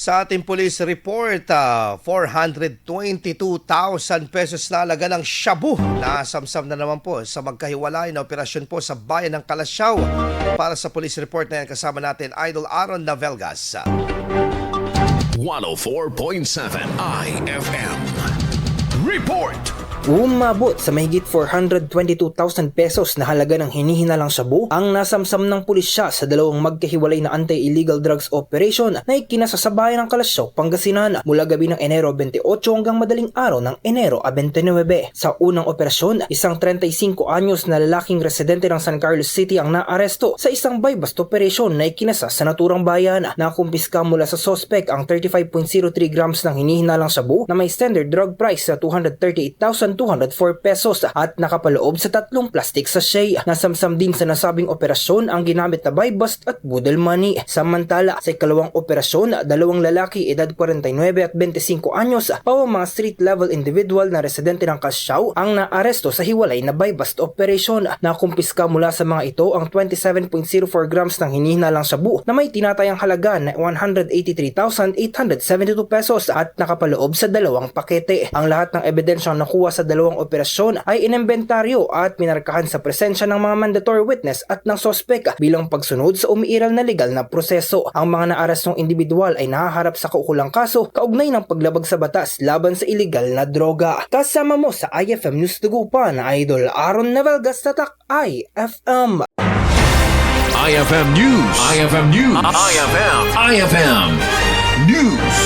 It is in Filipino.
Sa ating police report, 422,000 pesos na halaga ng shabu na samsam na naman po sa magkahiwalay na operasyon po sa bayan ng Kalasyaw. Para sa police report na yan, kasama natin Idol Aaron Navelgas. 104.7 IFM Report. Umabot sa mahigit 422,000 pesos na halaga ng hinihinalang shabu ang nasamsam ng pulisya sa dalawang magkahiwalay na anti-illegal drugs operation na ikinasa sa bayan ng Kalasyaw, Pangasinan mula gabi ng Enero 28 hanggang madaling araw ng Enero 29. Sa unang operasyon, isang 35 anyos na lalaking residente ng San Carlos City ang naaresto sa isang buy-bust operation na ikinasa sa naturang bayan. Nakumpiska mula sa sospek ang 35.03 grams ng hinihinalang shabu na may standard drug price sa 238,204 pesos at nakapaloob sa 3 plastic sachet. Nasamsam din sa nasabing operasyon ang ginamit na buy-bust at budel money. Samantala, sa ikalawang operasyon, dalawang lalaki edad 49 at 25 anyos, pawang mga street-level individual na residente ng Kalasyaw ang naaresto sa hiwalay na buy-bust operation. Nakumpiska mula sa mga ito ang 27.04 grams ng hinihinalang shabu na may tinatayang halaga na 183,872 pesos at nakapaloob sa 2 pakete. Ang lahat ng ebidensyang nakuha sa dalawang operasyon ay inimbentaryo at minarkahan sa presensya ng mga mandatory witness at ng sospek bilang pagsunod sa umiiral na legal na proseso. Ang mga naarestong individual ay nahaharap sa kaukulang kaso kaugnay ng paglabag sa batas laban sa illegal na droga. Kasama mo sa IFM News Dagupan, Idol Aaron Navelgas, Tatak IFM. IFM News. IFM News. IFM News.